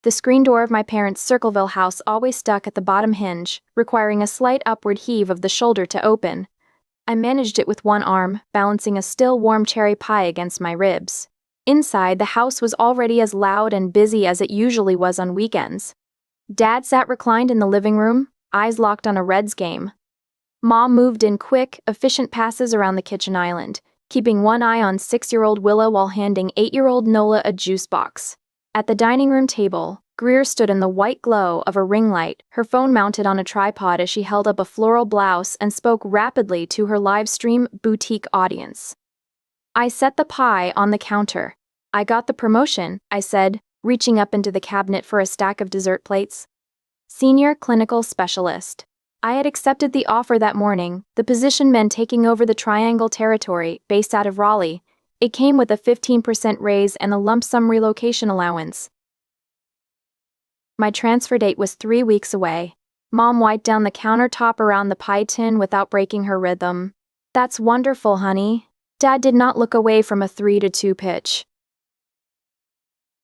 The screen door of my parents' Circleville house always stuck at the bottom hinge, requiring a slight upward heave of the shoulder to open. I managed it with one arm, balancing a still warm cherry pie against my ribs. Inside, the house was already as loud and busy as it usually was on weekends. Dad sat reclined in the living room, eyes locked on a Reds game. Mom moved in quick, efficient passes around the kitchen island, keeping one eye on 6-year-old Willa while handing 8-year-old Nola a juice box. At the dining room table, Greer stood in the white glow of a ring light, her phone mounted on a tripod as she held up a floral blouse and spoke rapidly to her live-stream boutique audience. I set the pie on the counter. "I got the promotion," I said, reaching up into the cabinet for a stack of dessert plates. Senior Clinical Specialist. I had accepted the offer that morning, the position meant taking over the Triangle territory, based out of Raleigh. It came with a 15% raise and a lump sum relocation allowance. My transfer date was 3 weeks away. Mom wiped down the countertop around the pie tin without breaking her rhythm. "That's wonderful, honey." Dad did not look away from a 3-2 pitch.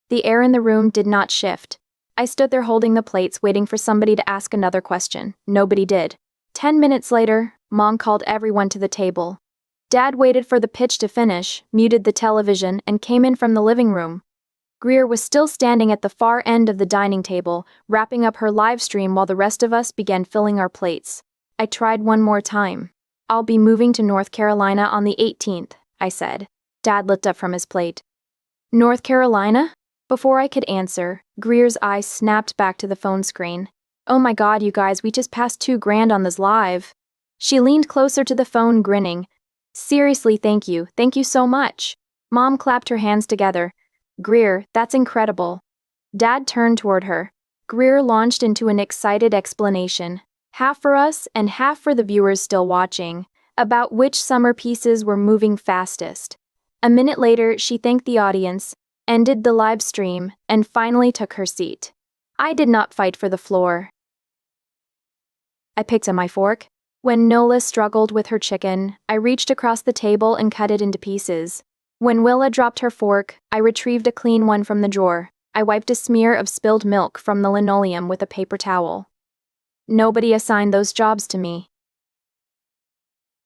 The air in the room did not shift. I stood there holding the plates, waiting for somebody to ask another question. Nobody did. 10 minutes later, Mom called everyone to the table. Dad waited for the pitch to finish, muted the television, and came in from the living room. Greer was still standing at the far end of the dining table, wrapping up her live stream while the rest of us began filling our plates. I tried one more time. "I'll be moving to North Carolina on the 18th, I said. Dad looked up from his plate. "North Carolina?" Before I could answer, Greer's eyes snapped back to the phone screen. "Oh my God, you guys, we just passed $2,000 on this live." She leaned closer to the phone, grinning. "Seriously, thank you so much." Mom clapped her hands together. "Greer, that's incredible." Dad turned toward her. Greer launched into an excited explanation, half for us and half for the viewers still watching, about which summer pieces were moving fastest. A minute later, she thanked the audience, ended the live stream, and finally took her seat. I did not fight for the floor. I picked up my fork. When Nola struggled with her chicken, I reached across the table and cut it into pieces. When Willa dropped her fork, I retrieved a clean one from the drawer. I wiped a smear of spilled milk from the linoleum with a paper towel. Nobody assigned those jobs to me.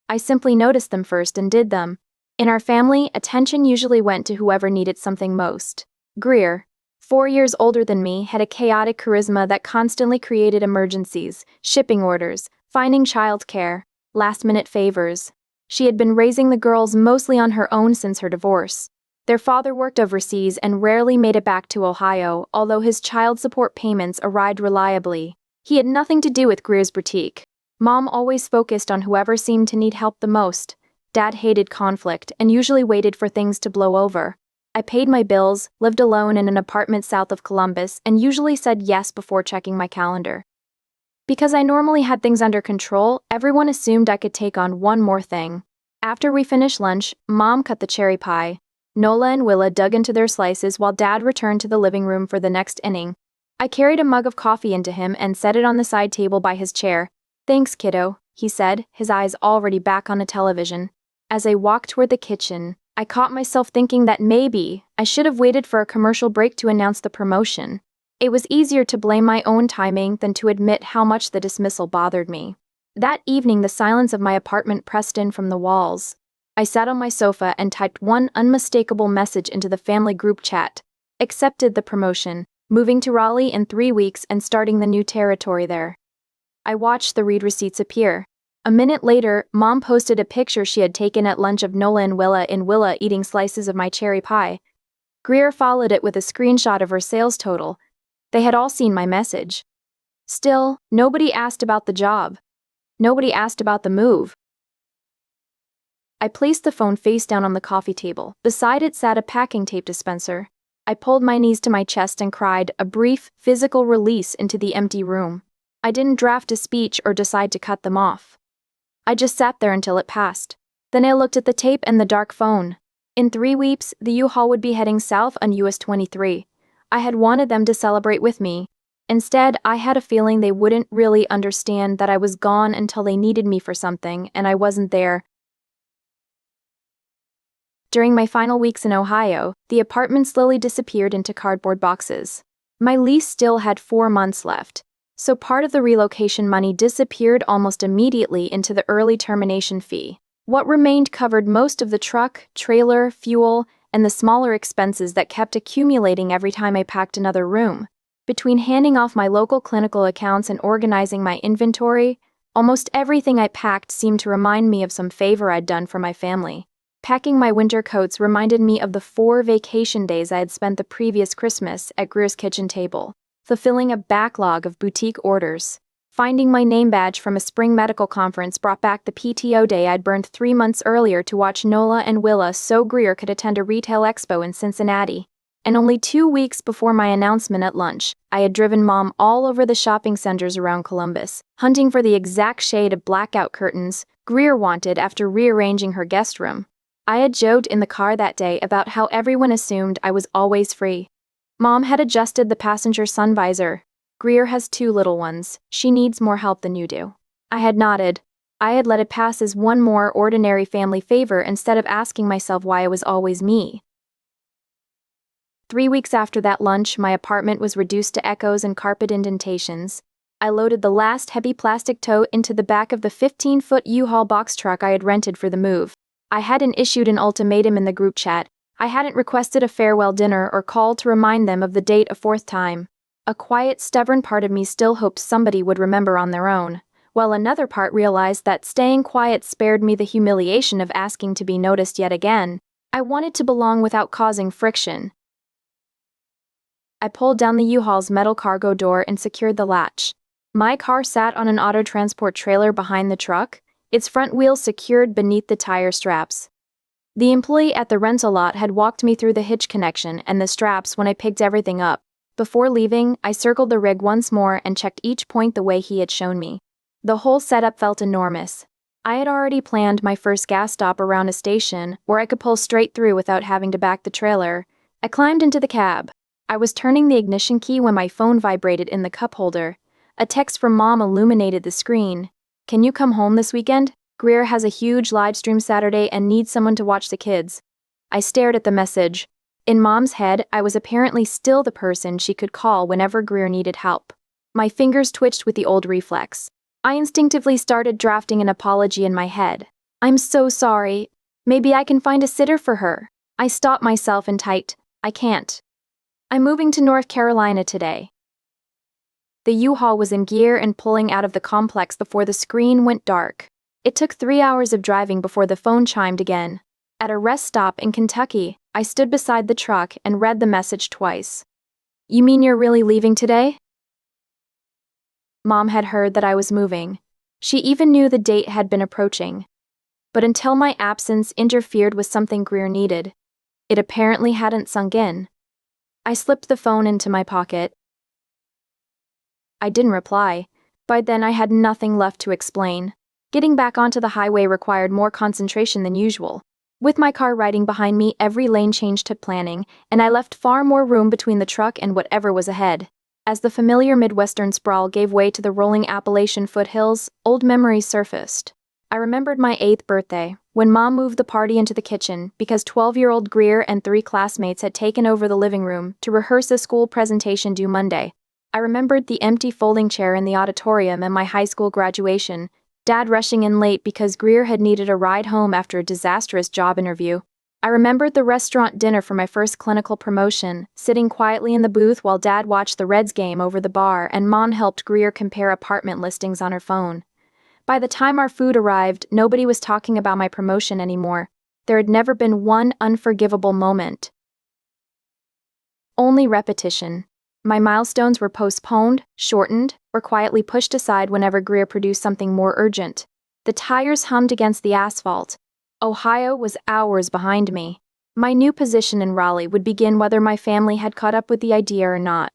I simply noticed them first and did them. In our family, attention usually went to whoever needed something most. Greer, 4 years older than me, had a chaotic charisma that constantly created emergencies, shipping orders, finding childcare, last-minute favors. She had been raising the girls mostly on her own since her divorce. Their father worked overseas and rarely made it back to Ohio, although his child support payments arrived reliably. He had nothing to do with Greer's boutique. Mom always focused on whoever seemed to need help the most. Dad hated conflict and usually waited for things to blow over. I paid my bills, lived alone in an apartment south of Columbus, and usually said yes before checking my calendar. Because I normally had things under control, everyone assumed I could take on one more thing. After we finished lunch, Mom cut the cherry pie. Nola and Willa dug into their slices while Dad returned to the living room for the next inning. I carried a mug of coffee into him and set it on the side table by his chair. "Thanks, kiddo," he said, his eyes already back on the television. As I walked toward the kitchen, I caught myself thinking that maybe I should have waited for a commercial break to announce the promotion. It was easier to blame my own timing than to admit how much the dismissal bothered me. That evening, the silence of my apartment pressed in from the walls. I sat on my sofa and typed one unmistakable message into the family group chat. Accepted the promotion, moving to Raleigh in 3 weeks and starting the new territory there. I watched the read receipts appear. A minute later, Mom posted a picture she had taken at lunch of Nola and Willa eating slices of my cherry pie. Greer followed it with a screenshot of her sales total. They had all seen my message. Still, nobody asked about the job. Nobody asked about the move. I placed the phone face down on the coffee table. Beside it sat a packing tape dispenser. I pulled my knees to my chest and cried, a brief, physical release into the empty room. I didn't draft a speech or decide to cut them off. I just sat there until it passed. Then I looked at the tape and the dark phone. In 3 weeks, the U-Haul would be heading south on US 23. I had wanted them to celebrate with me. Instead, I had a feeling they wouldn't really understand that I was gone until they needed me for something, and I wasn't there. During my final weeks in Ohio, the apartment slowly disappeared into cardboard boxes. My lease still had 4 months left, so part of the relocation money disappeared almost immediately into the early termination fee. What remained covered most of the truck, trailer, fuel, and the smaller expenses that kept accumulating every time I packed another room. Between handing off my local clinical accounts and organizing my inventory, almost everything I packed seemed to remind me of some favor I'd done for my family. Packing my winter coats reminded me of the 4 vacation days I had spent the previous Christmas at Greer's kitchen table, fulfilling a backlog of boutique orders. Finding my name badge from a spring medical conference brought back the PTO day I'd burned 3 months earlier to watch Nola and Willa so Greer could attend a retail expo in Cincinnati. And only 2 weeks before my announcement at lunch, I had driven Mom all over the shopping centers around Columbus, hunting for the exact shade of blackout curtains Greer wanted after rearranging her guest room. I had joked in the car that day about how everyone assumed I was always free. Mom had adjusted the passenger sun visor. Greer has 2 little ones. She needs more help than you do. I had nodded. I had let it pass as one more ordinary family favor instead of asking myself why it was always me. 3 weeks after that lunch, my apartment was reduced to echoes and carpet indentations. I loaded the last heavy plastic tote into the back of the 15-foot U-Haul box truck I had rented for the move. I hadn't issued an ultimatum in the group chat. I hadn't requested a farewell dinner or called to remind them of the date a 4th time. A quiet, stubborn part of me still hoped somebody would remember on their own, while another part realized that staying quiet spared me the humiliation of asking to be noticed yet again. I wanted to belong without causing friction. I pulled down the U-Haul's metal cargo door and secured the latch. My car sat on an auto transport trailer behind the truck, its front wheels secured beneath the tire straps. The employee at the rental lot had walked me through the hitch connection and the straps when I picked everything up. Before leaving, I circled the rig once more and checked each point the way he had shown me. The whole setup felt enormous. I had already planned my first gas stop around a station where I could pull straight through without having to back the trailer. I climbed into the cab. I was turning the ignition key when my phone vibrated in the cup holder. A text from Mom illuminated the screen. "Can you come home this weekend? Greer has a huge live stream Saturday and needs someone to watch the kids." I stared at the message. In Mom's head, I was apparently still the person she could call whenever Greer needed help. My fingers twitched with the old reflex. I instinctively started drafting an apology in my head. "I'm so sorry. Maybe I can find a sitter for her." I stopped myself and typed, "I can't. I'm moving to North Carolina today." The U-Haul was in gear and pulling out of the complex before the screen went dark. It took 3 hours of driving before the phone chimed again. At a rest stop in Kentucky, I stood beside the truck and read the message twice. "You mean you're really leaving today?" Mom had heard that I was moving. She even knew the date had been approaching. But until my absence interfered with something Greer needed, it apparently hadn't sunk in. I slipped the phone into my pocket. I didn't reply. By then I had nothing left to explain. Getting back onto the highway required more concentration than usual. With my car riding behind me, every lane change took planning, and I left far more room between the truck and whatever was ahead. As the familiar Midwestern sprawl gave way to the rolling Appalachian foothills, old memories surfaced. I remembered my 8th birthday, when Mom moved the party into the kitchen because 12-year-old Greer and 3 classmates had taken over the living room to rehearse a school presentation due Monday. I remembered the empty folding chair in the auditorium and my high school graduation, Dad rushing in late because Greer had needed a ride home after a disastrous job interview. I remembered the restaurant dinner for my first clinical promotion, sitting quietly in the booth while Dad watched the Reds game over the bar and Mom helped Greer compare apartment listings on her phone. By the time our food arrived, nobody was talking about my promotion anymore. There had never been one unforgivable moment. Only repetition. My milestones were postponed, shortened, or quietly pushed aside whenever Greer produced something more urgent. The tires hummed against the asphalt. Ohio was hours behind me. My new position in Raleigh would begin whether my family had caught up with the idea or not.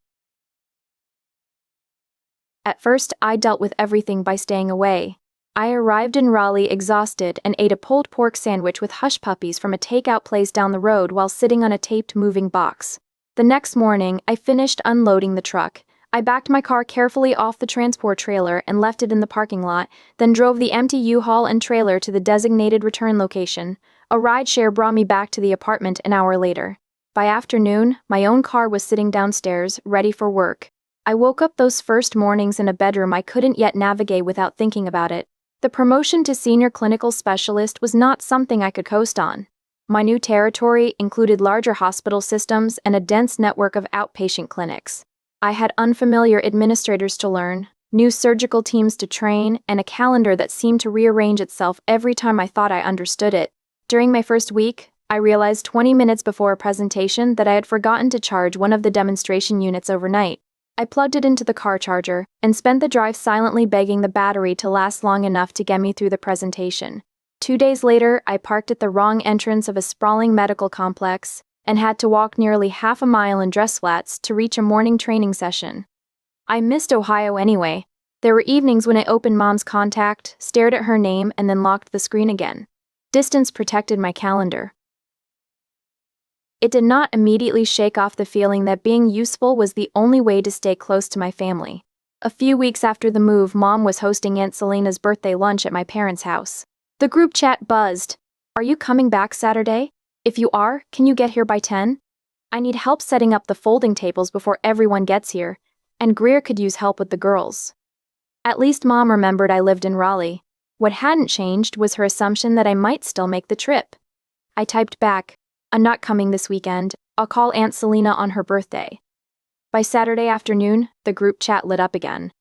At first, I dealt with everything by staying away. I arrived in Raleigh exhausted and ate a pulled pork sandwich with hush puppies from a takeout place down the road while sitting on a taped moving box. The next morning, I finished unloading the truck. I backed my car carefully off the transport trailer and left it in the parking lot, then drove the empty U-Haul and trailer to the designated return location. A rideshare brought me back to the apartment an hour later. By afternoon, my own car was sitting downstairs, ready for work. I woke up those first mornings in a bedroom I couldn't yet navigate without thinking about it. The promotion to senior clinical specialist was not something I could coast on. My new territory included larger hospital systems and a dense network of outpatient clinics. I had unfamiliar administrators to learn, new surgical teams to train, and a calendar that seemed to rearrange itself every time I thought I understood it. During my first week, I realized 20 minutes before a presentation that I had forgotten to charge one of the demonstration units overnight. I plugged it into the car charger and spent the drive silently begging the battery to last long enough to get me through the presentation. 2 days later, I parked at the wrong entrance of a sprawling medical complex and had to walk nearly half a mile in dress flats to reach a morning training session. I missed Ohio anyway. There were evenings when I opened Mom's contact, stared at her name, and then locked the screen again. Distance protected my calendar. It did not immediately shake off the feeling that being useful was the only way to stay close to my family. A few weeks after the move, Mom was hosting Aunt Selena's birthday lunch at my parents' house. The group chat buzzed. "Are you coming back Saturday? If you are, can you get here by 10? I need help setting up the folding tables before everyone gets here, and Greer could use help with the girls." At least Mom remembered I lived in Raleigh. What hadn't changed was her assumption that I might still make the trip. I typed back, "I'm not coming this weekend. I'll call Aunt Selena on her birthday." By Saturday afternoon, the group chat lit up again.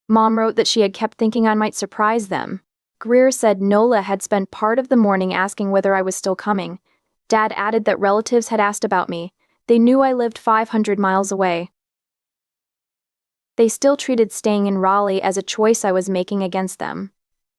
Mom wrote that she had kept thinking I might surprise them. Greer said Nola had spent part of the morning asking whether I was still coming. Dad added that relatives had asked about me. They knew I lived 500 miles away. They still treated staying in Raleigh as a choice I was making against them.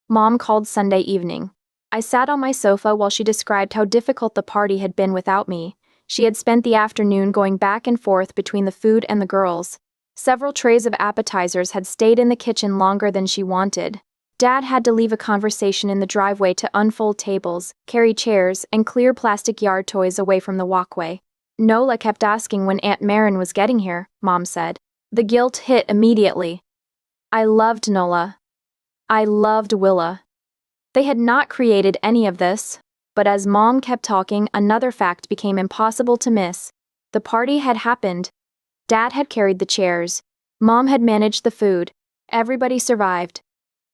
Mom called Sunday evening. I sat on my sofa while she described how difficult the party had been without me. She had spent the afternoon going back and forth between the food and the girls. Several trays of appetizers had stayed in the kitchen longer than she wanted. Dad had to leave a conversation in the driveway to unfold tables, carry chairs, and clear plastic yard toys away from the walkway. Nola kept asking when Aunt Maren was getting here, Mom said. The guilt hit immediately. I loved Nola. I loved Willa. They had not created any of this, but as Mom kept talking, another fact became impossible to miss. The party had happened. Dad had carried the chairs. Mom had managed the food. Everybody survived.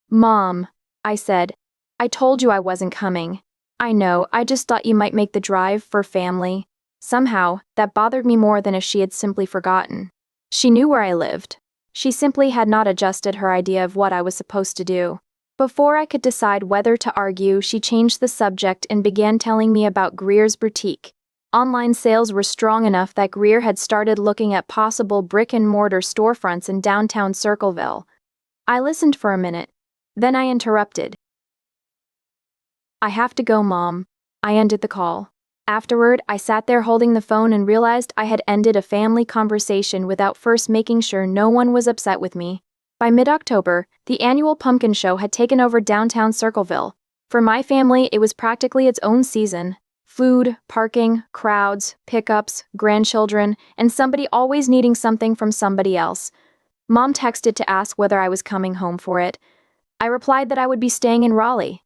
"Mom," I said, "I told you I wasn't coming. I know, I just thought you might make the drive for family." Somehow, that bothered me more than if she had simply forgotten. She knew where I lived. She simply had not adjusted her idea of what I was supposed to do. Before I could decide whether to argue, she changed the subject and began telling me about Greer's boutique. Online sales were strong enough that Greer had started looking at possible brick-and-mortar storefronts in downtown Circleville. I listened for a minute. Then I interrupted. "I have to go, Mom." I ended the call. Afterward, I sat there holding the phone and realized I had ended a family conversation without first making sure no one was upset with me. By mid-October, the annual pumpkin show had taken over downtown Circleville. For my family, it was practically its own season. Food, parking, crowds, pickups, grandchildren, and somebody always needing something from somebody else. Mom texted to ask whether I was coming home for it. I replied that I would be staying in Raleigh.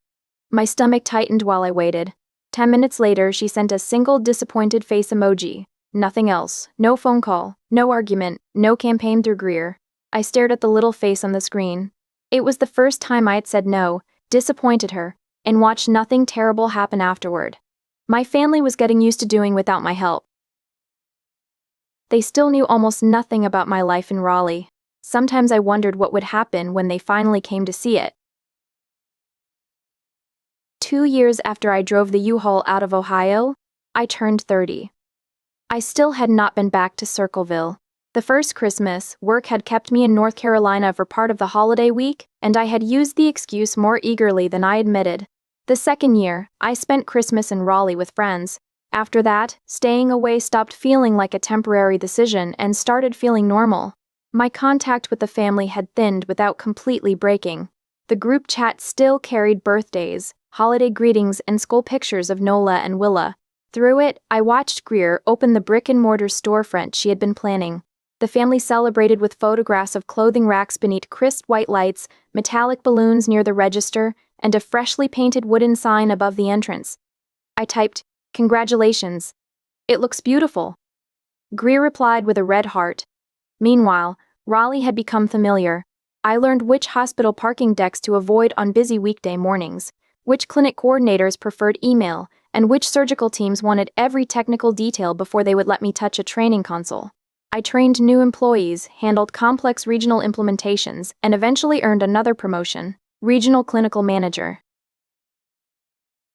My stomach tightened while I waited. 10 minutes later, she sent a single disappointed face emoji. Nothing else. No phone call. No argument. No campaign through Greer. I stared at the little face on the screen. It was the first time I had said no, disappointed her, and watched nothing terrible happen afterward. My family was getting used to doing without my help. They still knew almost nothing about my life in Raleigh. Sometimes I wondered what would happen when they finally came to see it. 2 years after I drove the U-Haul out of Ohio, I turned 30. I still had not been back to Circleville. The first Christmas, work had kept me in North Carolina for part of the holiday week, and I had used the excuse more eagerly than I admitted. The second year, I spent Christmas in Raleigh with friends. After that, staying away stopped feeling like a temporary decision and started feeling normal. My contact with the family had thinned without completely breaking. The group chat still carried birthdays, holiday greetings, and school pictures of Nola and Willa. Through it, I watched Greer open the brick-and-mortar storefront she had been planning. The family celebrated with photographs of clothing racks beneath crisp white lights, metallic balloons near the register, and a freshly painted wooden sign above the entrance. I typed, "Congratulations. It looks beautiful." Greer replied with a red heart. Meanwhile, Raleigh had become familiar. I learned which hospital parking decks to avoid on busy weekday mornings, which clinic coordinators preferred email, and which surgical teams wanted every technical detail before they would let me touch a training console. I trained new employees, handled complex regional implementations, and eventually earned another promotion, regional clinical manager.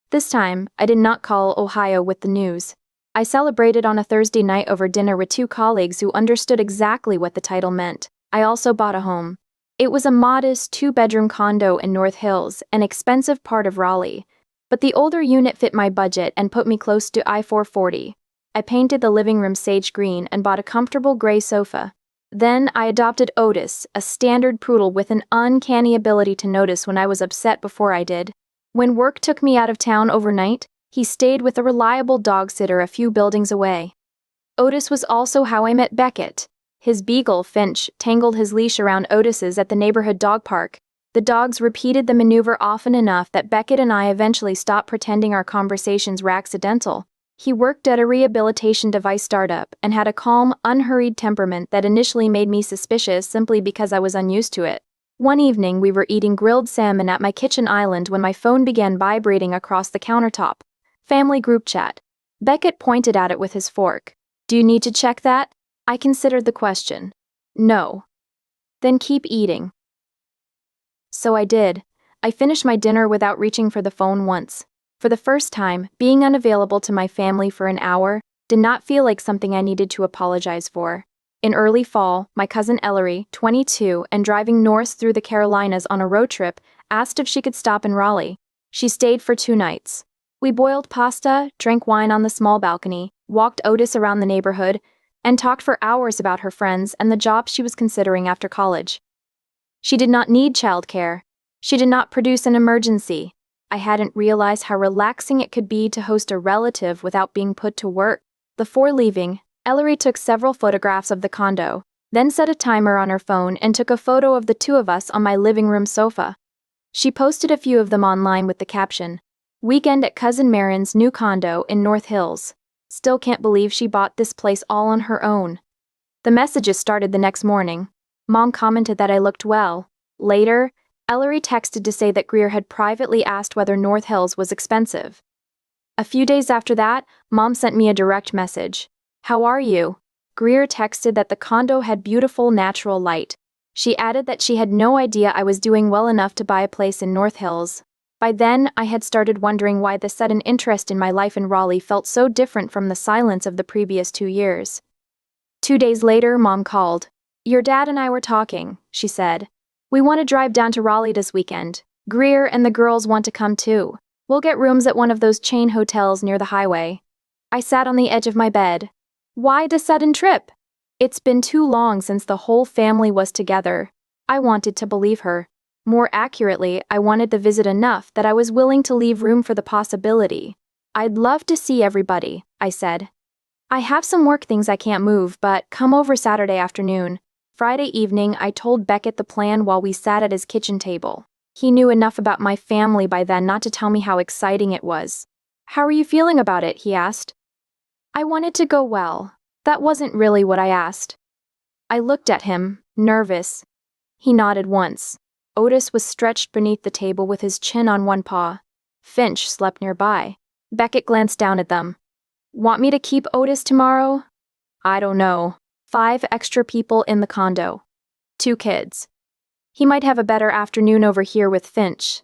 This time, I did not call Ohio with the news. I celebrated on a Thursday night over dinner with two colleagues who understood exactly what the title meant. I also bought a home. It was a modest two-bedroom condo in North Hills, an expensive part of Raleigh. But the older unit fit my budget and put me close to I-440. I painted the living room sage green and bought a comfortable gray sofa. Then I adopted Otis, a standard poodle with an uncanny ability to notice when I was upset before I did. When work took me out of town overnight, he stayed with a reliable dog sitter a few buildings away. Otis was also how I met Beckett. His beagle, Finch, tangled his leash around Otis's at the neighborhood dog park. The dogs repeated the maneuver often enough that Beckett and I eventually stopped pretending our conversations were accidental. He worked at a rehabilitation device startup and had a calm, unhurried temperament that initially made me suspicious simply because I was unused to it. One evening we were eating grilled salmon at my kitchen island when my phone began vibrating across the countertop. Family group chat. Beckett pointed at it with his fork. "Do you need to check that?" I considered the question. "No." "Then keep eating." So I did. I finished my dinner without reaching for the phone once. For the first time, being unavailable to my family for an hour did not feel like something I needed to apologize for. In early fall, my cousin Ellery, 22, and driving north through the Carolinas on a road trip, asked if she could stop in Raleigh. She stayed for 2 nights. We boiled pasta, drank wine on the small balcony, walked Otis around the neighborhood, and talked for hours about her friends and the jobs she was considering after college. She did not need childcare. She did not produce an emergency. I hadn't realized how relaxing it could be to host a relative without being put to work. Before leaving, Ellery took several photographs of the condo, then set a timer on her phone and took a photo of the two of us on my living room sofa. She posted a few of them online with the caption, "Weekend at Cousin Maren's new condo in North Hills. Still can't believe she bought this place all on her own." The messages started the next morning. Mom commented that I looked well. Later, Ellery texted to say that Greer had privately asked whether North Hills was expensive. A few days after that, Mom sent me a direct message. "How are you?" Greer texted that the condo had beautiful natural light. She added that she had no idea I was doing well enough to buy a place in North Hills. By then, I had started wondering why the sudden interest in my life in Raleigh felt so different from the silence of the previous 2 years. 2 days later, Mom called. "Your dad and I were talking," she said. "We want to drive down to Raleigh this weekend. Greer and the girls want to come too. We'll get rooms at one of those chain hotels near the highway." I sat on the edge of my bed. Why the sudden trip? It's been too long since the whole family was together. I wanted to believe her. More accurately, I wanted the visit enough that I was willing to leave room for the possibility. "I'd love to see everybody," I said. "I have some work things I can't move, but come over Saturday afternoon." Friday evening, I told Beckett the plan while we sat at his kitchen table. He knew enough about my family by then not to tell me how exciting it was. "How are you feeling about it?" he asked. I wanted to go well. That wasn't really what I asked. I looked at him, nervous. He nodded once. Otis was stretched beneath the table with his chin on one paw. Finch slept nearby. Beckett glanced down at them. "Want me to keep Otis tomorrow?" "I don't know. 5 extra people in the condo. 2 kids. He might have a better afternoon over here with Finch."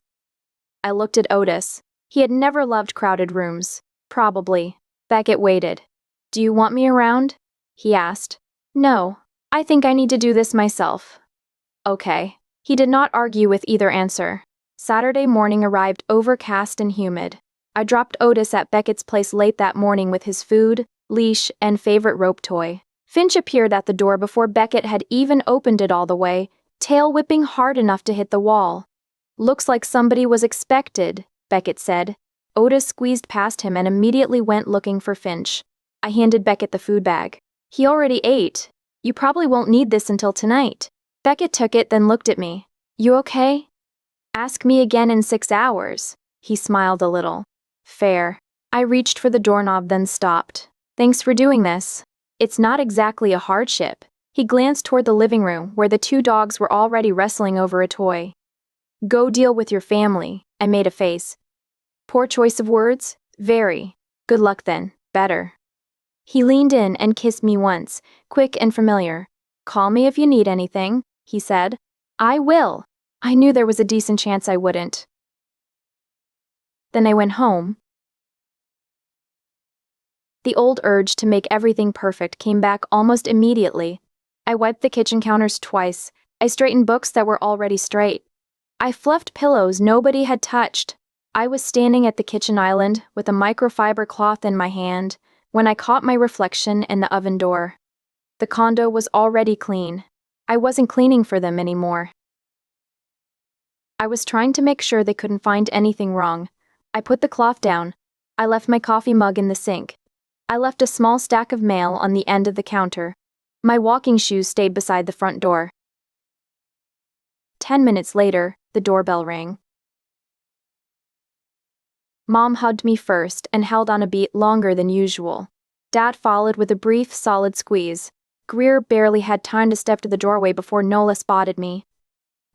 I looked at Otis. He had never loved crowded rooms. Probably. Beckett waited. "Do you want me around?" he asked. "No. I think I need to do this myself." "Okay." He did not argue with either answer. Saturday morning arrived overcast and humid. I dropped Otis at Beckett's place late that morning with his food, leash, and favorite rope toy. Finch appeared at the door before Beckett had even opened it all the way, tail whipping hard enough to hit the wall. "Looks like somebody was expected," Beckett said. Otis squeezed past him and immediately went looking for Finch. I handed Beckett the food bag. "He already ate. You probably won't need this until tonight." Beckett took it, then looked at me. "You okay?" "Ask me again in 6 hours." He smiled a little. "Fair." I reached for the doorknob, then stopped. "Thanks for doing this." It's not exactly a hardship. He glanced toward the living room where the two dogs were already wrestling over a toy. Go deal with your family, I made a face. Poor choice of words? Very. Good luck then, better. He leaned in and kissed me once, quick and familiar. Call me if you need anything, he said. I will. I knew there was a decent chance I wouldn't. Then I went home. The old urge to make everything perfect came back almost immediately. I wiped the kitchen counters twice. I straightened books that were already straight. I fluffed pillows nobody had touched. I was standing at the kitchen island with a microfiber cloth in my hand when I caught my reflection in the oven door. The condo was already clean. I wasn't cleaning for them anymore. I was trying to make sure they couldn't find anything wrong. I put the cloth down. I left my coffee mug in the sink. I left a small stack of mail on the end of the counter. My walking shoes stayed beside the front door. 10 minutes later, the doorbell rang. Mom hugged me first and held on a beat longer than usual. Dad followed with a brief, solid squeeze. Greer barely had time to step to the doorway before Nola spotted me.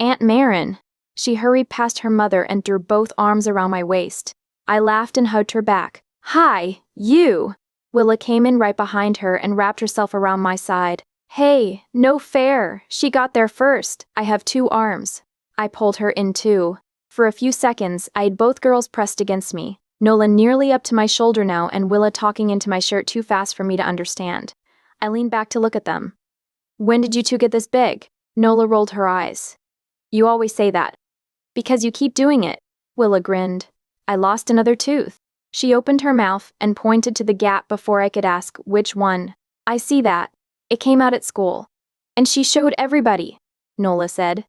Aunt Maren. She hurried past her mother and threw both arms around my waist. I laughed and hugged her back. Hi, you! Willa came in right behind her and wrapped herself around my side. Hey, no fair. She got there first. I have 2 arms. I pulled her in too. For a few seconds, I had both girls pressed against me, Nola nearly up to my shoulder now and Willa talking into my shirt too fast for me to understand. I leaned back to look at them. When did you two get this big? Nola rolled her eyes. You always say that. Because you keep doing it. Willa grinned. I lost another tooth. She opened her mouth and pointed to the gap before I could ask which one. I see that. It came out at school. And she showed everybody, Nola said.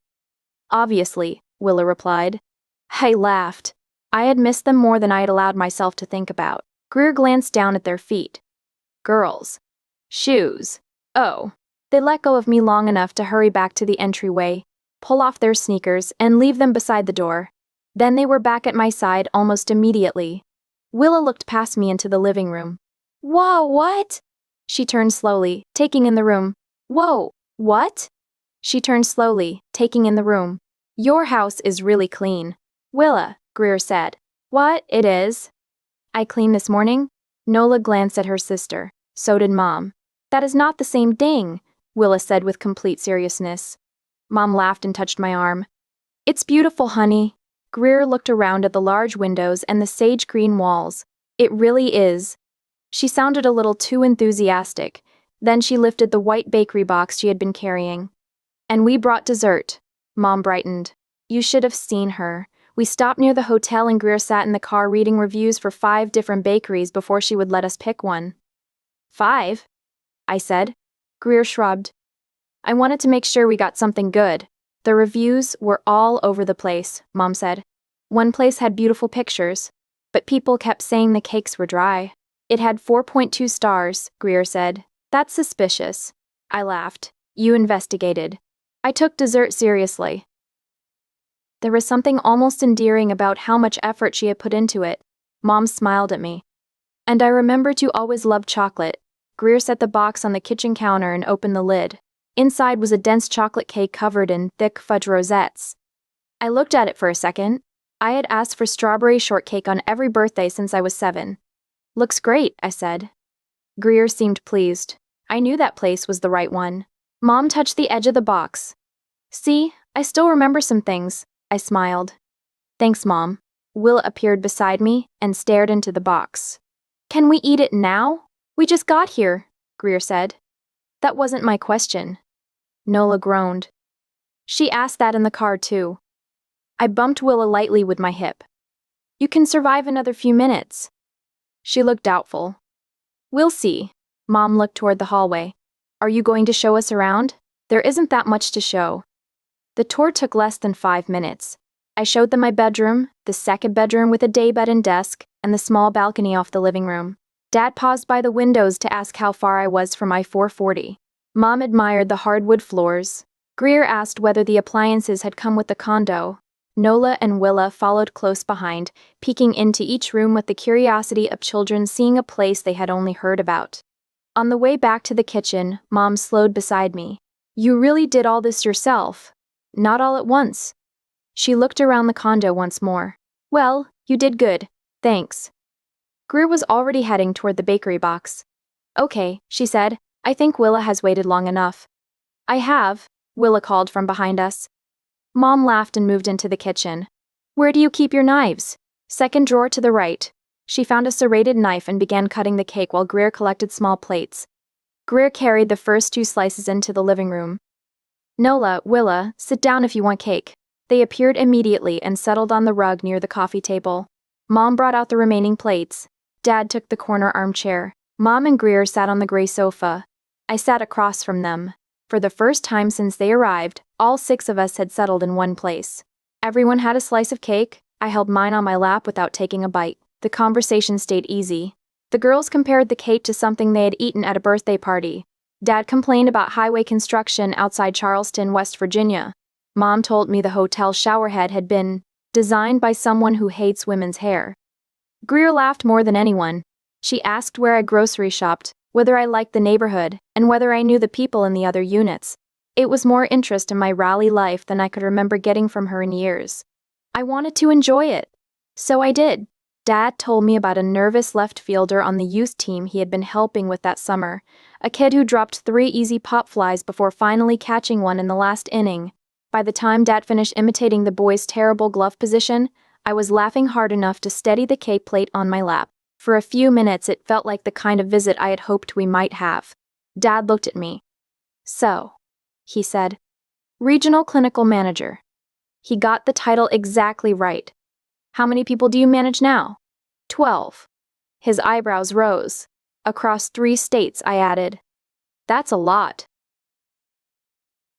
Obviously, Willa replied. I laughed. I had missed them more than I had allowed myself to think about. Greer glanced down at their feet. Girls. Shoes. Oh. They let go of me long enough to hurry back to the entryway, pull off their sneakers, and leave them beside the door. Then they were back at my side almost immediately. Willa looked past me into the living room. Whoa, what? She turned slowly, taking in the room. Whoa, what? She turned slowly, taking in the room. Your house is really clean. Willa, Greer said. What, it is? I cleaned this morning? Nola glanced at her sister. So did Mom. That is not the same thing, Willa said with complete seriousness. Mom laughed and touched my arm. It's beautiful, honey. Greer looked around at the large windows and the sage green walls. It really is. She sounded a little too enthusiastic. Then she lifted the white bakery box she had been carrying. And we brought dessert. Mom brightened. You should have seen her. We stopped near the hotel and Greer sat in the car reading reviews for 5 different bakeries before she would let us pick one. 5? I said. Greer shrugged. I wanted to make sure we got something good. The reviews were all over the place, Mom said. One place had beautiful pictures, but people kept saying the cakes were dry. It had 4.2 stars, Greer said. That's suspicious. I laughed. You investigated. I took dessert seriously. There was something almost endearing about how much effort she had put into it. Mom smiled at me. And I remembered you always loved chocolate. Greer set the box on the kitchen counter and opened the lid. Inside was a dense chocolate cake covered in thick fudge rosettes. I looked at it for a second. I had asked for strawberry shortcake on every birthday since I was 7. Looks great, I said. Greer seemed pleased. I knew that place was the right one. Mom touched the edge of the box. See, I still remember some things, I smiled. Thanks, Mom. Will appeared beside me and stared into the box. Can we eat it now? We just got here, Greer said. That wasn't my question. Nola groaned. She asked that in the car too. I bumped Willa lightly with my hip. You can survive another few minutes. She looked doubtful. We'll see. Mom looked toward the hallway. Are you going to show us around? There isn't that much to show. The tour took less than 5 minutes. I showed them my bedroom, the second bedroom with a daybed and desk, and the small balcony off the living room. Dad paused by the windows to ask how far I was from I-440. Mom admired the hardwood floors. Greer asked whether the appliances had come with the condo. Nola and Willa followed close behind, peeking into each room with the curiosity of children seeing a place they had only heard about. On the way back to the kitchen, Mom slowed beside me. You really did all this yourself? Not all at once. She looked around the condo once more. Well, you did good, thanks. Greer was already heading toward the bakery box. Okay, she said, I think Willa has waited long enough. I have, Willa called from behind us. Mom laughed and moved into the kitchen. Where do you keep your knives? Second drawer to the right. She found a serrated knife and began cutting the cake while Greer collected small plates. Greer carried the first 2 slices into the living room. Nola, Willa, sit down if you want cake. They appeared immediately and settled on the rug near the coffee table. Mom brought out the remaining plates. Dad took the corner armchair. Mom and Greer sat on the gray sofa. I sat across from them. For the first time since they arrived, all 6 of us had settled in one place. Everyone had a slice of cake. I held mine on my lap without taking a bite. The conversation stayed easy. The girls compared the cake to something they had eaten at a birthday party. Dad complained about highway construction outside Charleston, West Virginia. Mom told me the hotel showerhead had been designed by someone who hates women's hair. Greer laughed more than anyone. She asked where I grocery shopped, whether I liked the neighborhood, and whether I knew the people in the other units. It was more interest in my Raleigh life than I could remember getting from her in years. I wanted to enjoy it. So I did. Dad told me about a nervous left fielder on the youth team he had been helping with that summer, a kid who dropped 3 easy pop flies before finally catching one in the last inning. By the time Dad finished imitating the boy's terrible glove position, I was laughing hard enough to steady the cake plate on my lap. For a few minutes it felt like the kind of visit I had hoped we might have. Dad looked at me. So, he said, Regional Clinical Manager. He got the title exactly right. How many people do you manage now? 12. His eyebrows rose. Across 3 states, I added. That's a lot.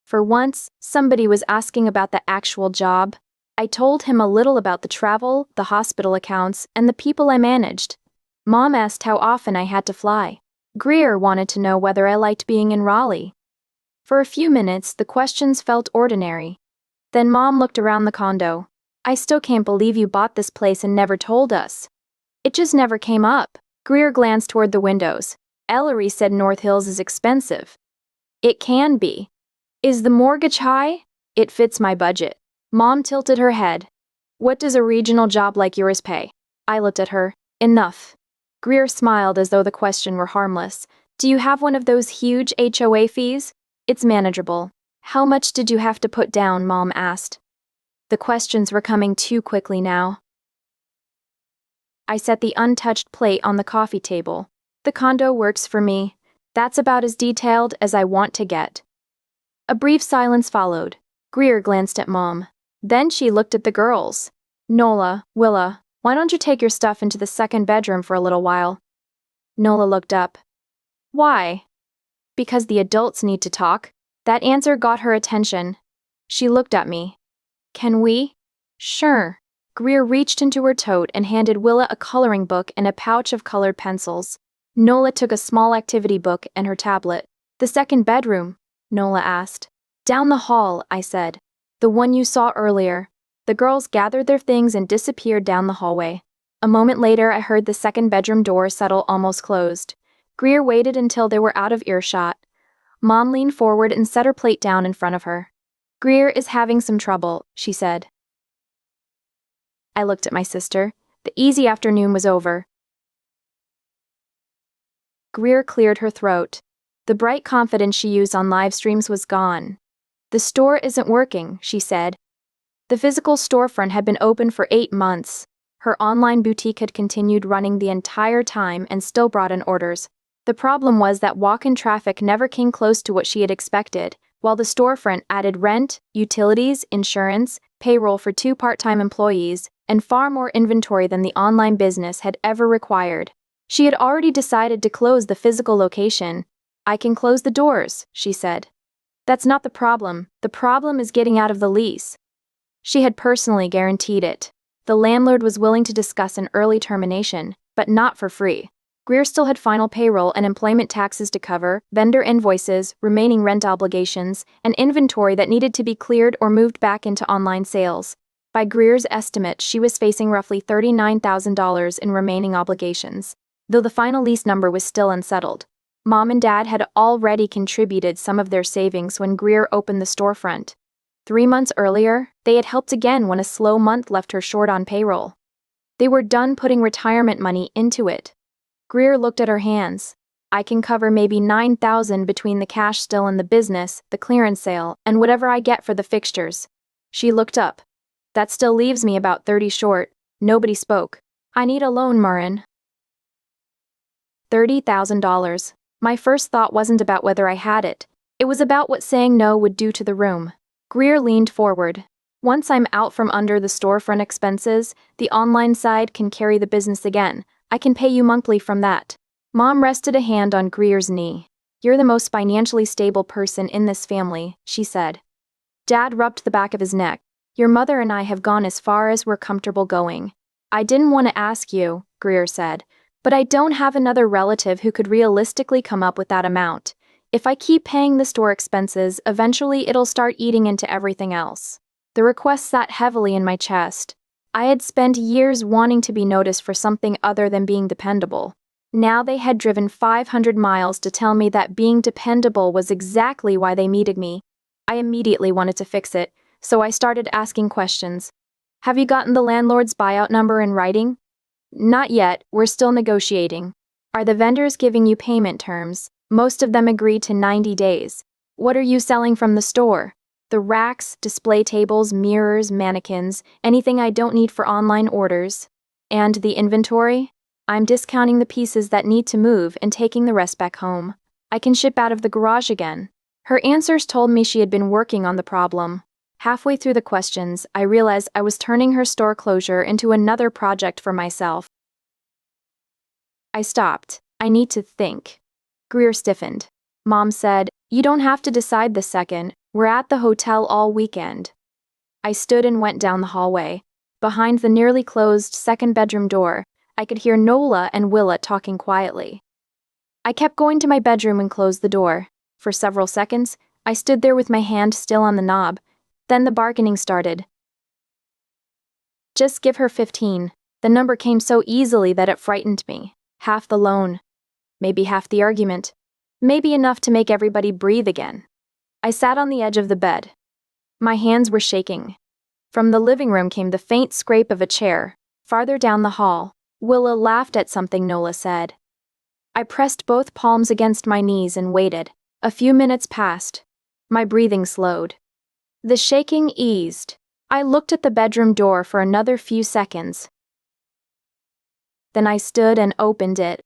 For once, somebody was asking about the actual job. I told him a little about the travel, the hospital accounts, and the people I managed. Mom asked how often I had to fly. Greer wanted to know whether I liked being in Raleigh. For a few minutes, the questions felt ordinary. Then Mom looked around the condo. I still can't believe you bought this place and never told us. It just never came up. Greer glanced toward the windows. Ellery said North Hills is expensive. It can be. Is the mortgage high? It fits my budget. Mom tilted her head. What does a regional job like yours pay? I looked at her. Enough. Greer smiled as though the question were harmless. Do you have one of those huge HOA fees? It's manageable. How much did you have to put down? Mom asked. The questions were coming too quickly now. I set the untouched plate on the coffee table. The condo works for me. That's about as detailed as I want to get. A brief silence followed. Greer glanced at Mom. Then she looked at the girls. Nola, Willa, why don't you take your stuff into the second bedroom for a little while? Nola looked up. Why? Because the adults need to talk. That answer got her attention. She looked at me. Can we? Sure. Greer reached into her tote and handed Willa a coloring book and a pouch of colored pencils. Nola took a small activity book and her tablet. The second bedroom? Nola asked. Down the hall, I said. The one you saw earlier. The girls gathered their things and disappeared down the hallway. A moment later, I heard the second bedroom door settle almost closed. Greer waited until they were out of earshot. Mom leaned forward and set her plate down in front of her. Greer is having some trouble, she said. I looked at my sister. The easy afternoon was over. Greer cleared her throat. The bright confidence she used on live streams was gone. The store isn't working, she said. The physical storefront had been open for 8 months. Her online boutique had continued running the entire time and still brought in orders. The problem was that walk-in traffic never came close to what she had expected, while the storefront added rent, utilities, insurance, payroll for 2 part-time employees, and far more inventory than the online business had ever required. She had already decided to close the physical location. I can close the doors, she said. That's not the problem. The problem is getting out of the lease. She had personally guaranteed it. The landlord was willing to discuss an early termination, but not for free. Greer still had final payroll and employment taxes to cover, vendor invoices, remaining rent obligations, and inventory that needed to be cleared or moved back into online sales. By Greer's estimate, she was facing roughly $39,000 in remaining obligations, though the final lease number was still unsettled. Mom and Dad had already contributed some of their savings when Greer opened the storefront. 3 months earlier, they had helped again when a slow month left her short on payroll. They were done putting retirement money into it. Greer looked at her hands. I can cover maybe $9,000 between the cash still in the business, the clearance sale, and whatever I get for the fixtures. She looked up. That still leaves me about 30 short. Nobody spoke. I need a loan, Maren. $30,000. My first thought wasn't about whether I had it. It was about what saying no would do to the room. Greer leaned forward. Once I'm out from under the storefront expenses, the online side can carry the business again. I can pay you monthly from that. Mom rested a hand on Greer's knee. You're the most financially stable person in this family, she said. Dad rubbed the back of his neck. Your mother and I have gone as far as we're comfortable going. I didn't want to ask you, Greer said, but I don't have another relative who could realistically come up with that amount. If I keep paying the store expenses, eventually it'll start eating into everything else. The request sat heavily in my chest. I had spent years wanting to be noticed for something other than being dependable. Now they had driven 500 miles to tell me that being dependable was exactly why they needed me. I immediately wanted to fix it, so I started asking questions. Have you gotten the landlord's buyout number in writing? Not yet, we're still negotiating. Are the vendors giving you payment terms? Most of them agreed to 90 days. What are you selling from the store? The racks, display tables, mirrors, mannequins, anything I don't need for online orders. And the inventory? I'm discounting the pieces that need to move and taking the rest back home. I can ship out of the garage again. Her answers told me she had been working on the problem. Halfway through the questions, I realized I was turning her store closure into another project for myself. I stopped. I need to think. Greer stiffened. Mom said, you don't have to decide this second. We're at the hotel all weekend. I stood and went down the hallway. Behind the nearly closed second bedroom door, I could hear Nola and Willa talking quietly. I kept going to my bedroom and closed the door. For several seconds, I stood there with my hand still on the knob. Then the bargaining started. Just give her 15. The number came so easily that it frightened me. Half the loan. Maybe half the argument. Maybe enough to make everybody breathe again. I sat on the edge of the bed. My hands were shaking. From the living room came the faint scrape of a chair. Farther down the hall, Willa laughed at something Nola said. I pressed both palms against my knees and waited. A few minutes passed. My breathing slowed. The shaking eased. I looked at the bedroom door for another few seconds. Then I stood and opened it.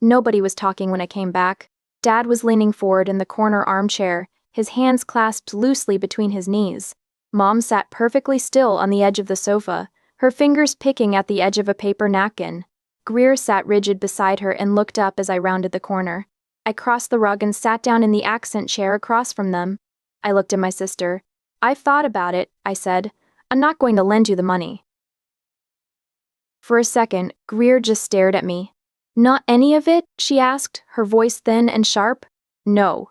Nobody was talking when I came back. Dad was leaning forward in the corner armchair, his hands clasped loosely between his knees. Mom sat perfectly still on the edge of the sofa, her fingers picking at the edge of a paper napkin. Greer sat rigid beside her and looked up as I rounded the corner. I crossed the rug and sat down in the accent chair across from them. I looked at my sister. I've thought about it, I said. I'm not going to lend you the money. For a second, Greer just stared at me. Not any of it? She asked, her voice thin and sharp. No.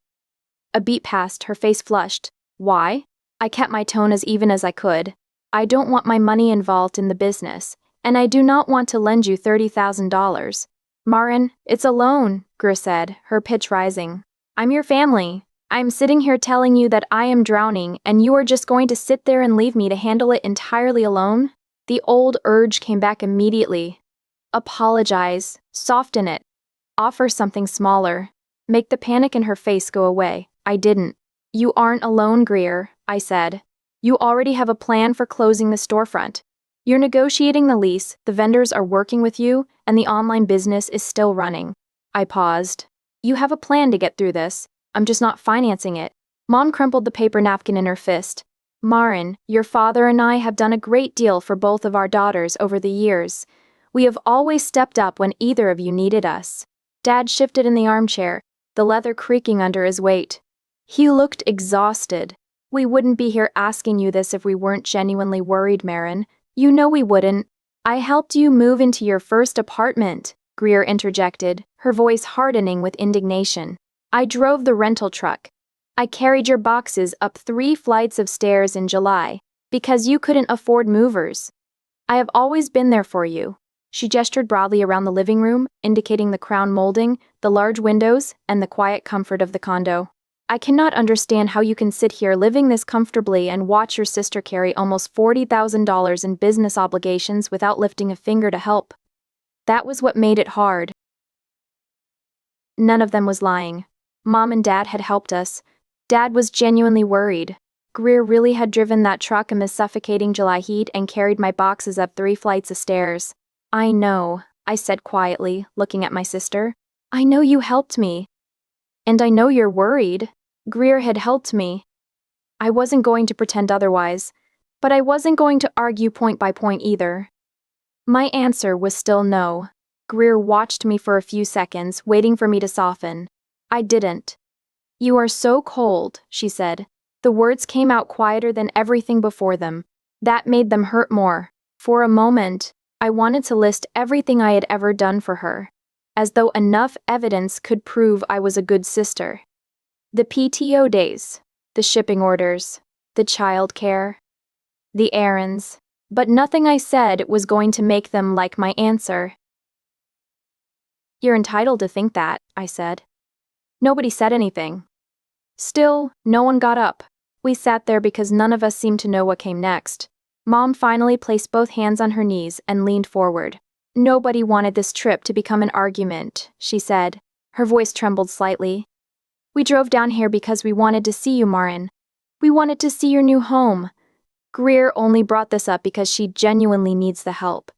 A beat passed, her face flushed. Why? I kept my tone as even as I could. I don't want my money involved in the business, and I do not want to lend you $30,000. Maren, it's a loan, Greer said, her pitch rising. I'm your family. I'm sitting here telling you that I am drowning, and you are just going to sit there and leave me to handle it entirely alone? The old urge came back immediately. Apologize, soften it, offer something smaller, make the panic in her face go away. I didn't. You aren't alone, Greer, I said. You already have a plan for closing the storefront. You're negotiating the lease, the vendors are working with you, and the online business is still running. I paused. You have a plan to get through this. I'm just not financing it. Mom crumpled the paper napkin in her fist. Maren, your father and I have done a great deal for both of our daughters over the years. We have always stepped up when either of you needed us. Dad shifted in the armchair, the leather creaking under his weight. He looked exhausted. We wouldn't be here asking you this if we weren't genuinely worried, Maren. You know we wouldn't. I helped you move into your first apartment, Greer interjected, her voice hardening with indignation. I drove the rental truck. I carried your boxes up 3 flights of stairs in July because you couldn't afford movers. I have always been there for you. She gestured broadly around the living room, indicating the crown molding, the large windows, and the quiet comfort of the condo. I cannot understand how you can sit here living this comfortably and watch your sister carry almost $40,000 in business obligations without lifting a finger to help. That was what made it hard. None of them was lying. Mom and Dad had helped us. Dad was genuinely worried. Greer really had driven that truck in the suffocating July heat and carried my boxes up 3 flights of stairs. I know, I said quietly, looking at my sister. I know you helped me. And I know you're worried. Greer had helped me. I wasn't going to pretend otherwise, but I wasn't going to argue point by point either. My answer was still no. Greer watched me for a few seconds, waiting for me to soften. I didn't. You are so cold, she said. The words came out quieter than everything before them. That made them hurt more. For a moment, I wanted to list everything I had ever done for her, as though enough evidence could prove I was a good sister. The PTO days, the shipping orders, the child care, the errands, but nothing I said was going to make them like my answer. You're entitled to think that, I said. Nobody said anything. Still, no one got up. We sat there because none of us seemed to know what came next. Mom finally placed both hands on her knees and leaned forward. Nobody wanted this trip to become an argument, she said. Her voice trembled slightly. We drove down here because we wanted to see you, Maren. We wanted to see your new home. Greer only brought this up because she genuinely needs the help.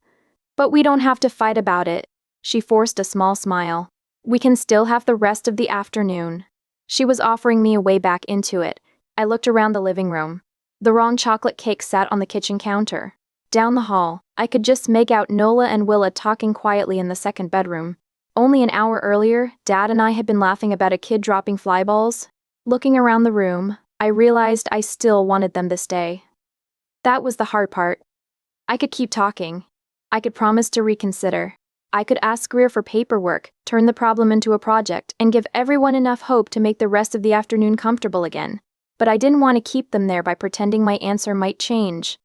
But we don't have to fight about it. She forced a small smile. We can still have the rest of the afternoon. She was offering me a way back into it. I looked around the living room. The wrong chocolate cake sat on the kitchen counter. Down the hall, I could just make out Nola and Willa talking quietly in the second bedroom. Only an hour earlier, Dad and I had been laughing about a kid dropping fly balls. Looking around the room, I realized I still wanted them this day. That was the hard part. I could keep talking. I could promise to reconsider. I could ask Greer for paperwork, turn the problem into a project, and give everyone enough hope to make the rest of the afternoon comfortable again. But I didn't want to keep them there by pretending my answer might change.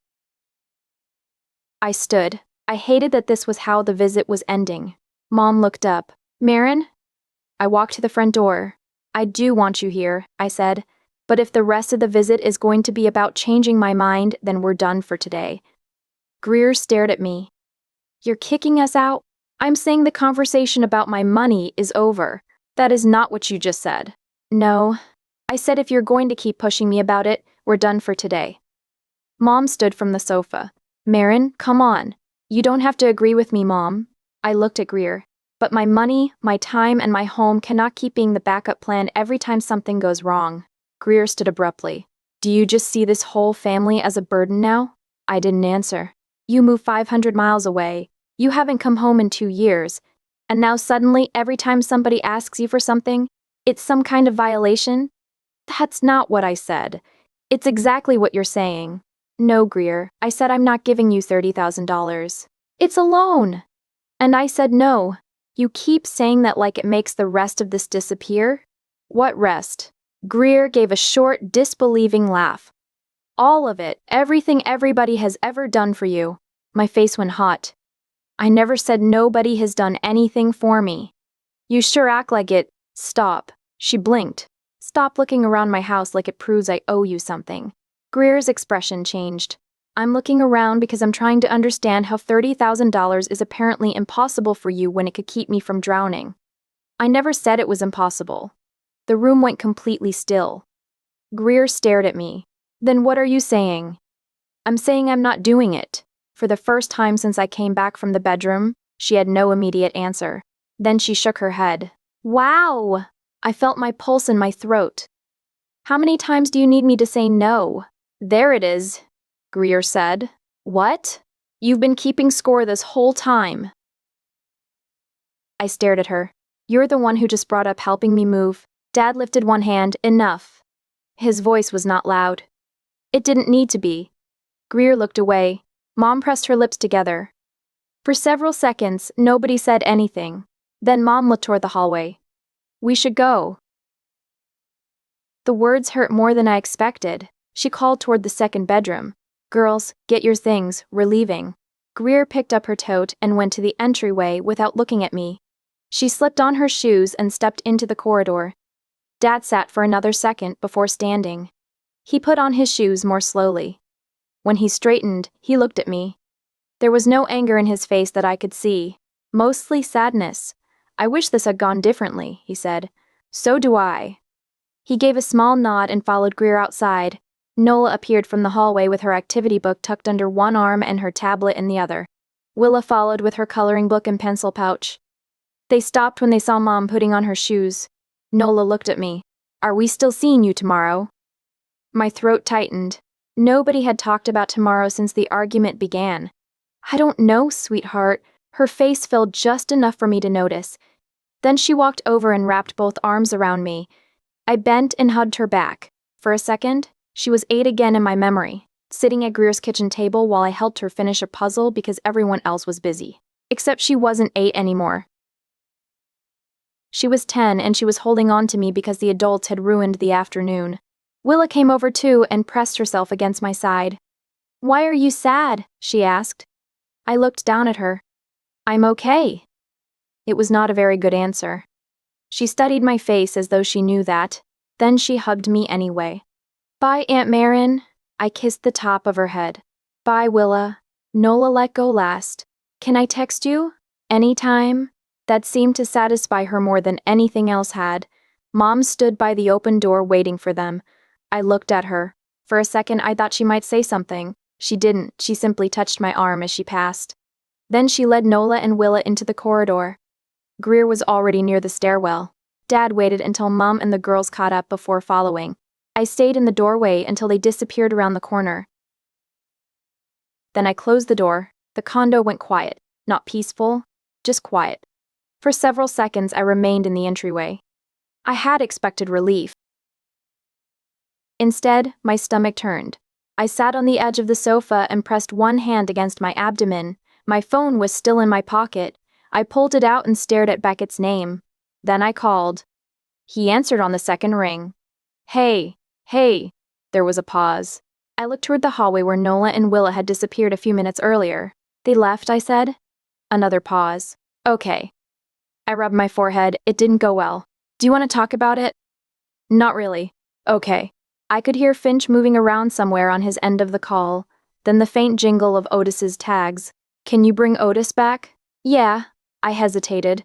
I stood. I hated that this was how the visit was ending. Mom looked up. Maren? I walked to the front door. I do want you here, I said. But if the rest of the visit is going to be about changing my mind, then we're done for today. Greer stared at me. You're kicking us out? I'm saying the conversation about my money is over. That is not what you just said. No. I said if you're going to keep pushing me about it, we're done for today. Mom stood from the sofa. Maren, come on. You don't have to agree with me, Mom. I looked at Greer. But my money, my time, and my home cannot keep being the backup plan every time something goes wrong. Greer stood abruptly. Do you just see this whole family as a burden now? I didn't answer. You moved 500 miles away. You haven't come home in 2 years. And now suddenly, every time somebody asks you for something, it's some kind of violation? That's not what I said. It's exactly what you're saying. No, Greer, I said I'm not giving you $30,000. It's a loan. And I said no. You keep saying that like it makes the rest of this disappear. What rest? Greer gave a short, disbelieving laugh. All of it, everything everybody has ever done for you. My face went hot. I never said nobody has done anything for me. You sure act like it. Stop. She blinked. Stop looking around my house like it proves I owe you something. Greer's expression changed. I'm looking around because I'm trying to understand how $30,000 is apparently impossible for you when it could keep me from drowning. I never said it was impossible. The room went completely still. Greer stared at me. Then what are you saying? I'm saying I'm not doing it. For the first time since I came back from the bedroom, she had no immediate answer. Then she shook her head. Wow! I felt my pulse in my throat. How many times do you need me to say no? There it is, Greer said. What? You've been keeping score this whole time. I stared at her. You're the one who just brought up helping me move. Dad lifted one hand. Enough. His voice was not loud. It didn't need to be. Greer looked away. Mom pressed her lips together. For several seconds, nobody said anything. Then Mom looked toward the hallway. We should go. The words hurt more than I expected. She called toward the second bedroom. Girls, get your things, we're leaving. Greer picked up her tote and went to the entryway without looking at me. She slipped on her shoes and stepped into the corridor. Dad sat for another second before standing. He put on his shoes more slowly. When he straightened, he looked at me. There was no anger in his face that I could see, mostly sadness. "I wish this had gone differently," he said. "So do I." He gave a small nod and followed Greer outside. Nola appeared from the hallway with her activity book tucked under one arm and her tablet in the other. Willa followed with her coloring book and pencil pouch. They stopped when they saw Mom putting on her shoes. Nola looked at me. "Are we still seeing you tomorrow?" My throat tightened. Nobody had talked about tomorrow since the argument began. "I don't know, sweetheart." Her face filled just enough for me to notice. Then she walked over and wrapped both arms around me. I bent and hugged her back. For a second, she was 8 again in my memory, sitting at Greer's kitchen table while I helped her finish a puzzle because everyone else was busy. Except she wasn't 8 anymore. She was 10 and she was holding on to me because the adults had ruined the afternoon. Willa came over too and pressed herself against my side. "Why are you sad?" she asked. I looked down at her. "I'm okay." It was not a very good answer. She studied my face as though she knew that. Then she hugged me anyway. "Bye, Aunt Maren." I kissed the top of her head. "Bye, Willa." Nola let go last. "Can I text you? Anytime?" That seemed to satisfy her more than anything else had. Mom stood by the open door waiting for them. I looked at her. For a second I thought she might say something. She didn't. She simply touched my arm as she passed. Then she led Nola and Willa into the corridor. Greer was already near the stairwell. Dad waited until Mom and the girls caught up before following. I stayed in the doorway until they disappeared around the corner. Then I closed the door. The condo went quiet. Not peaceful, just quiet. For several seconds I remained in the entryway. I had expected relief. Instead, my stomach turned. I sat on the edge of the sofa and pressed one hand against my abdomen. My phone was still in my pocket. I pulled it out and stared at Beckett's name. Then I called. He answered on the second ring. Hey. There was a pause. I looked toward the hallway where Nola and Willa had disappeared a few minutes earlier. "They left," I said. Another pause. "Okay." I rubbed my forehead. "It didn't go well. Do you want to talk about it?" "Not really." "Okay." I could hear Finch moving around somewhere on his end of the call, then the faint jingle of Otis's tags. "Can you bring Otis back?" "Yeah." I hesitated.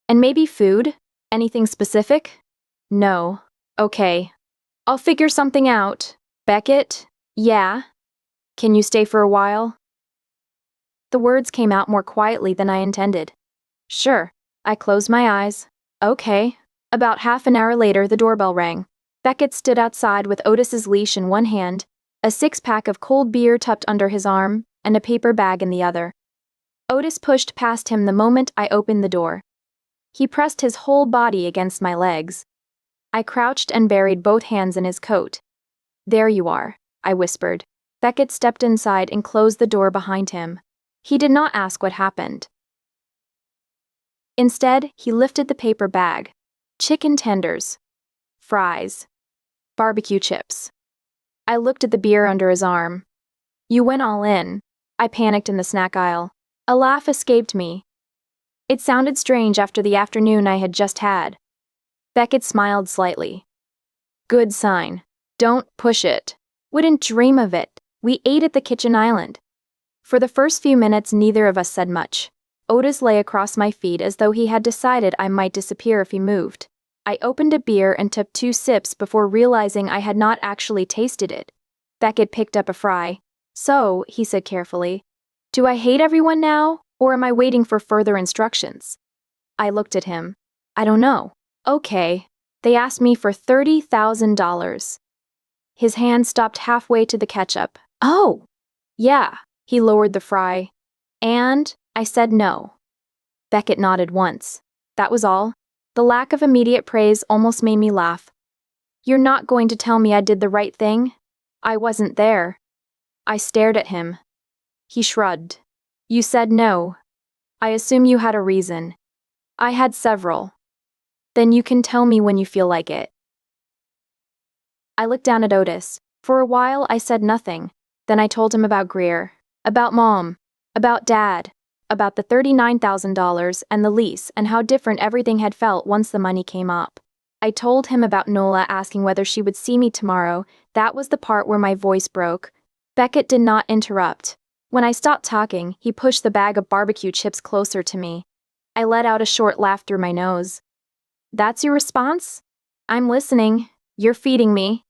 "And maybe food? Anything specific?" "No." "Okay. I'll figure something out." "Beckett?" "Yeah." "Can you stay for a while?" The words came out more quietly than I intended. "Sure." I closed my eyes. "Okay." About half an hour later, the doorbell rang. Beckett stood outside with Otis's leash in one hand, a 6-pack of cold beer tucked under his arm, and a paper bag in the other. Otis pushed past him the moment I opened the door. He pressed his whole body against my legs. I crouched and buried both hands in his coat. "There you are," I whispered. Beckett stepped inside and closed the door behind him. He did not ask what happened. Instead, he lifted the paper bag. Chicken tenders. Fries. Barbecue chips. I looked at the beer under his arm. "You went all in." I panicked in the snack aisle. A laugh escaped me. It sounded strange after the afternoon I had just had. Beckett smiled slightly. "Good sign. Don't push it." "Wouldn't dream of it. We ate at the kitchen island." For the first few minutes, neither of us said much. Otis lay across my feet as though he had decided I might disappear if he moved. I opened a beer and took 2 sips before realizing I had not actually tasted it. Beckett picked up a fry. "So," he said carefully, "do I hate everyone now, or am I waiting for further instructions?" I looked at him. "I don't know." "Okay. They asked me for $30,000. His hand stopped halfway to the ketchup. "Oh!" "Yeah." He lowered the fry. "And?" I said no. Beckett nodded once. That was all. The lack of immediate praise almost made me laugh. "You're not going to tell me I did the right thing?" "I wasn't there." I stared at him. He shrugged. "You said no. I assume you had a reason." "I had several." "Then you can tell me when you feel like it." I looked down at Otis. For a while I said nothing. Then I told him about Greer. About Mom. About Dad. About the $39,000 and the lease and how different everything had felt once the money came up. I told him about Nola asking whether she would see me tomorrow. That was the part where my voice broke. Beckett did not interrupt. When I stopped talking, he pushed the bag of barbecue chips closer to me. I let out a short laugh through my nose. That's your response? I'm listening. You're feeding me.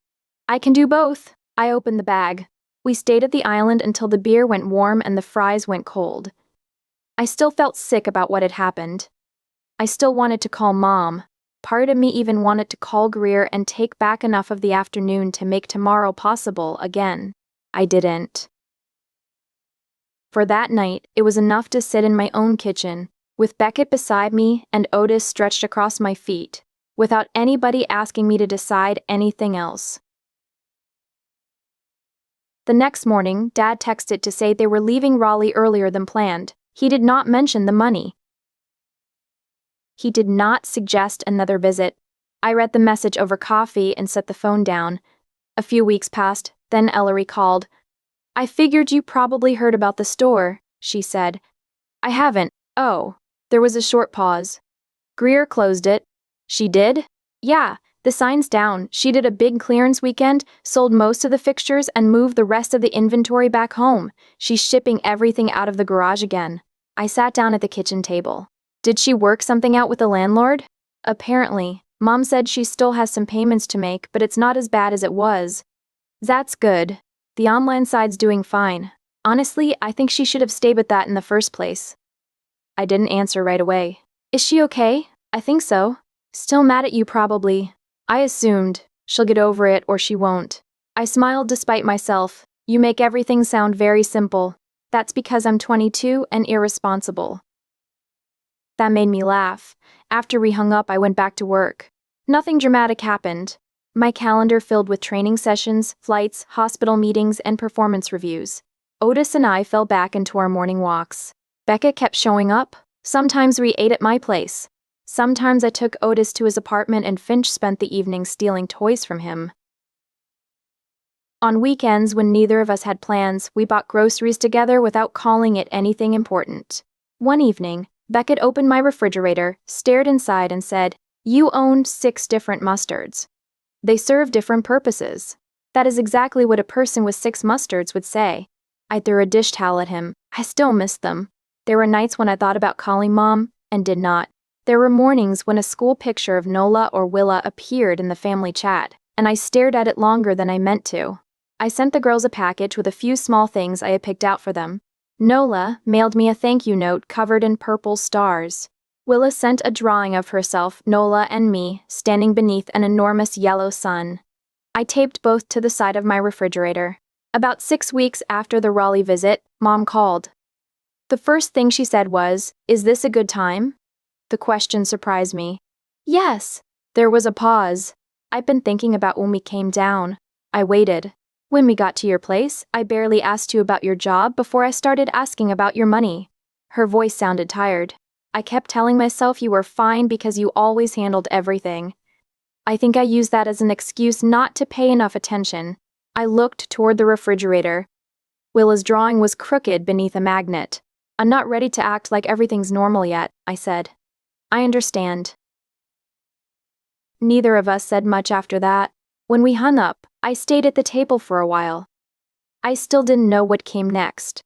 I can do both. I opened the bag. We stayed at the island until the beer went warm and the fries went cold. I still felt sick about what had happened. I still wanted to call Mom. Part of me even wanted to call Greer and take back enough of the afternoon to make tomorrow possible again. I didn't. For that night, it was enough to sit in my own kitchen, with Beckett beside me and Otis stretched across my feet, without anybody asking me to decide anything else. The next morning, Dad texted to say they were leaving Raleigh earlier than planned. He did not mention the money. He did not suggest another visit. I read the message over coffee and set the phone down. A few weeks passed, then Ellery called. I figured you probably heard about the store, she said. I haven't. Oh. There was a short pause. Greer closed it. She did? Yeah, the sign's down. She did a big clearance weekend, sold most of the fixtures, and moved the rest of the inventory back home. She's shipping everything out of the garage again. I sat down at the kitchen table. Did she work something out with the landlord? Apparently. Mom said she still has some payments to make, but it's not as bad as it was. That's good. The online side's doing fine. Honestly, I think she should have stayed with that in the first place. I didn't answer right away. Is she okay? I think so. Still mad at you probably. I assumed. She'll get over it or she won't. I smiled despite myself. You make everything sound very simple. That's because I'm 22 and irresponsible. That made me laugh. After we hung up, I went back to work. Nothing dramatic happened. My calendar filled with training sessions, flights, hospital meetings, and performance reviews. Otis and I fell back into our morning walks. Beckett kept showing up. Sometimes we ate at my place. Sometimes I took Otis to his apartment and Finch spent the evening stealing toys from him. On weekends, when neither of us had plans, we bought groceries together without calling it anything important. One evening, Beckett opened my refrigerator, stared inside, and said, "You owned 6 different mustards. They serve different purposes." That is exactly what a person with 6 mustards would say. I threw a dish towel at him. I still missed them. There were nights when I thought about calling Mom, and did not. There were mornings when a school picture of Nola or Willa appeared in the family chat, and I stared at it longer than I meant to. I sent the girls a package with a few small things I had picked out for them. Nola mailed me a thank you note covered in purple stars. Willa sent a drawing of herself, Nola, and me, standing beneath an enormous yellow sun. I taped both to the side of my refrigerator. About 6 weeks after the Raleigh visit, Mom called. The first thing she said was, "Is this a good time?" The question surprised me. Yes. There was a pause. I'd been thinking about when we came down. I waited. When we got to your place, I barely asked you about your job before I started asking about your money. Her voice sounded tired. I kept telling myself you were fine because you always handled everything. I think I used that as an excuse not to pay enough attention. I looked toward the refrigerator. Willa's drawing was crooked beneath a magnet. I'm not ready to act like everything's normal yet, I said. I understand. Neither of us said much after that. When we hung up, I stayed at the table for a while. I still didn't know what came next.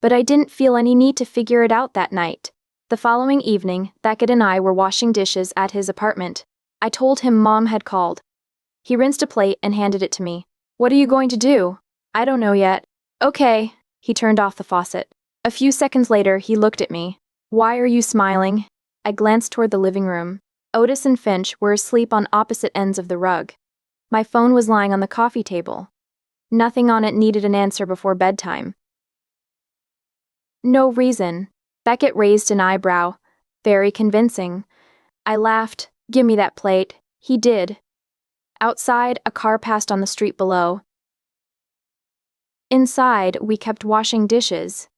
But I didn't feel any need to figure it out that night. The following evening, Beckett and I were washing dishes at his apartment. I told him Mom had called. He rinsed a plate and handed it to me. What are you going to do? I don't know yet. Okay. He turned off the faucet. A few seconds later, he looked at me. Why are you smiling? I glanced toward the living room. Otis and Finch were asleep on opposite ends of the rug. My phone was lying on the coffee table. Nothing on it needed an answer before bedtime. No reason. Beckett raised an eyebrow. Very convincing. I laughed. Give me that plate. He did. Outside, a car passed on the street below. Inside, we kept washing dishes.